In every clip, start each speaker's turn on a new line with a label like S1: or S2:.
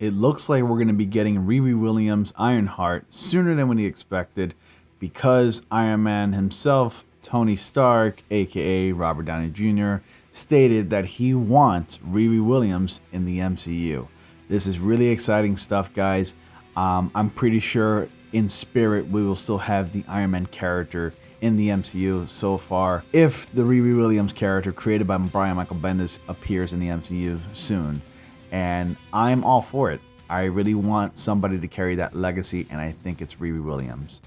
S1: It looks like we're going to be getting Riri Williams Ironheart sooner than we expected because Iron Man himself, Tony Stark, aka Robert Downey Jr., stated that he wants Riri Williams in the MCU. This is really exciting stuff, guys. I'm pretty sure in spirit we will still have the Iron Man character in the MCU so far if the Riri Williams character created by Brian Michael Bendis appears in the MCU soon. And I'm all for it. I really want somebody to carry that legacy, and I think it's Riri Williams.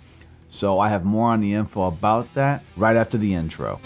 S1: So I have more on the info about that right after the intro.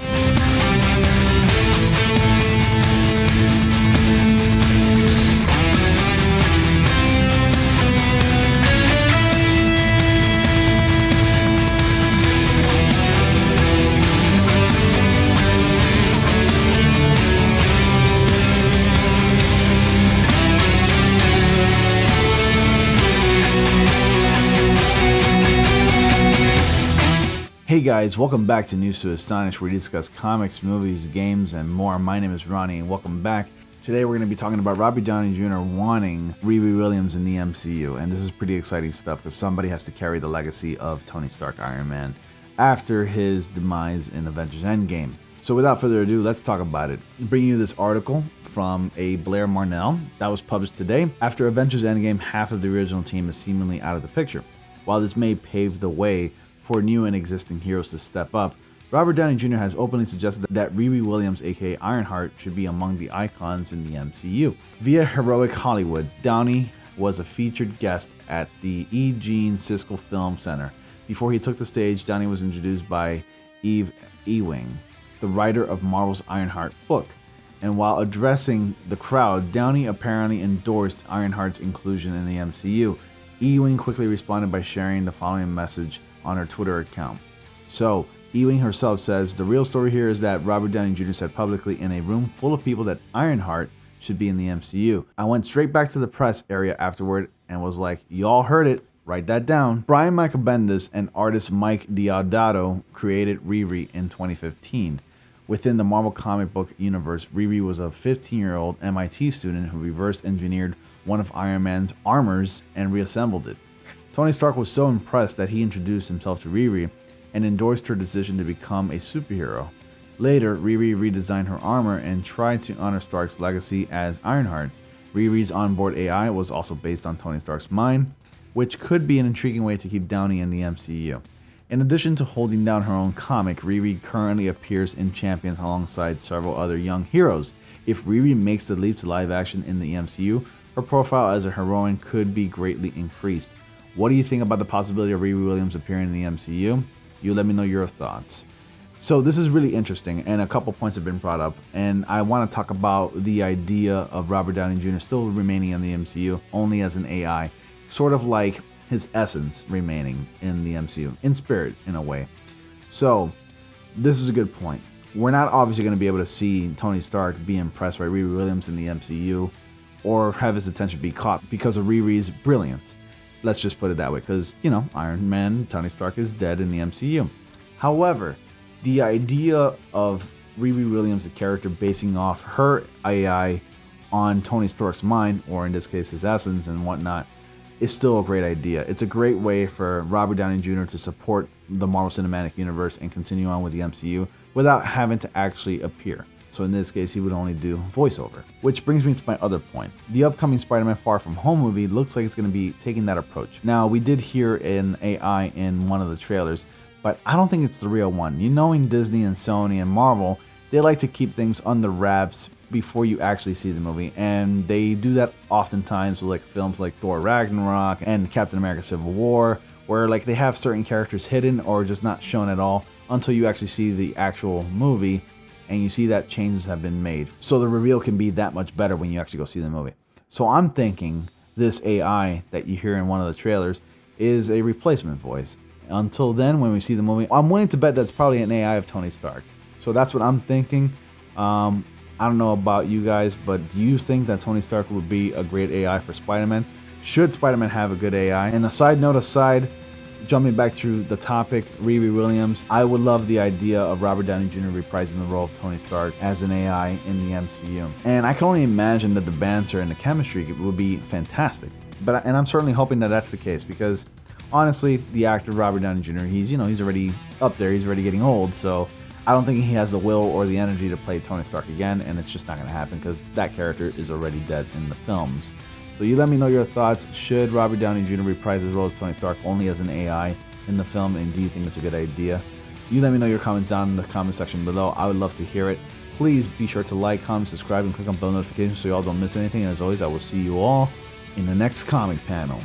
S1: Hey guys, welcome back to News to Astonish, where we discuss comics, movies, games, and more. My name is Ronnie, and welcome back. Today we're going to be talking about Robert Downey Jr. wanting Riri Williams in the MCU, and this is pretty exciting stuff because somebody has to carry the legacy of Tony Stark Iron Man after his demise in Avengers Endgame. So without further ado, let's talk about it. I'm bringing you this article from a Blair Marnell that was published today. After Avengers Endgame, half of the original team is seemingly out of the picture. While this may pave the way for new and existing heroes to step up, Robert Downey Jr. has openly suggested that Riri Williams, aka Ironheart, should be among the icons in the MCU. Via Heroic Hollywood, Downey was a featured guest at the E. Jean Siskel Film Center. Before he took the stage, Downey was introduced by Eve Ewing, the writer of Marvel's Ironheart book. And while addressing the crowd, Downey apparently endorsed Ironheart's inclusion in the MCU. Ewing quickly responded by sharing the following message on her Twitter account. So, Ewing herself says, "The real story here is that Robert Downey Jr. said publicly in a room full of people that Ironheart should be in the MCU. I went straight back to the press area afterward and was like, y'all heard it, write that down." Brian Michael Bendis and artist Mike Deodato created Riri in 2015. Within the Marvel comic book universe, Riri was a 15-year-old MIT student who reverse engineered one of Iron Man's armors and reassembled it. Tony Stark was so impressed that he introduced himself to Riri and endorsed her decision to become a superhero. Later, Riri redesigned her armor and tried to honor Stark's legacy as Ironheart. Riri's onboard AI was also based on Tony Stark's mind, which could be an intriguing way to keep Downey in the MCU. In addition to holding down her own comic, Riri currently appears in Champions alongside several other young heroes. If Riri makes the leap to live action in the MCU, her profile as a heroine could be greatly increased. What do you think about the possibility of Riri Williams appearing in the MCU? You let me know your thoughts. So this is really interesting, and a couple points have been brought up, and I want to talk about the idea of Robert Downey Jr. still remaining in the MCU only as an AI, sort of like his essence remaining in the MCU, in spirit in a way. So this is a good point. We're not obviously going to be able to see Tony Stark be impressed by Riri Williams in the MCU or have his attention be caught because of Riri's brilliance. Let's just put it that way, because, Iron Man, Tony Stark is dead in the MCU. However, the idea of Riri Williams, the character, basing off her AI on Tony Stark's mind, or in this case his essence and whatnot, is still a great idea. It's a great way for Robert Downey Jr. to support the Marvel Cinematic Universe and continue on with the MCU without having to actually appear. So in this case, he would only do voiceover. Which brings me to my other point. The upcoming Spider-Man Far From Home movie looks like it's going to be taking that approach. Now, we did hear an AI in one of the trailers, but I don't think it's the real one. Knowing Disney and Sony and Marvel, they like to keep things under wraps before you actually see the movie. And they do that oftentimes with films like Thor Ragnarok and Captain America Civil War, where they have certain characters hidden or just not shown at all until you actually see the actual movie and you see that changes have been made. So the reveal can be that much better when you actually go see the movie. So I'm thinking this AI that you hear in one of the trailers is a replacement voice. Until then, when we see the movie, I'm willing to bet that's probably an AI of Tony Stark. So that's what I'm thinking. I don't know about you guys, but do you think that Tony Stark would be a great AI for Spider-Man? Should Spider-Man have a good AI? And a side note aside, jumping back to the topic, Riri Williams, I would love the idea of Robert Downey Jr. reprising the role of Tony Stark as an AI in the MCU. And I can only imagine that the banter and the chemistry would be fantastic. And I'm certainly hoping that that's the case, because honestly, the actor Robert Downey Jr., he's already up there, he's already getting old, so I don't think he has the will or the energy to play Tony Stark again, and it's just not going to happen because that character is already dead in the films. So you let me know your thoughts. Should Robert Downey Jr. reprise his role as Tony Stark only as an AI in the film, and do you think it's a good idea? You let me know your comments down in the comment section below. I would love to hear it. Please be sure to like, comment, subscribe, and click on bell notifications so y'all don't miss anything. And as always, I will see you all in the next comic panel.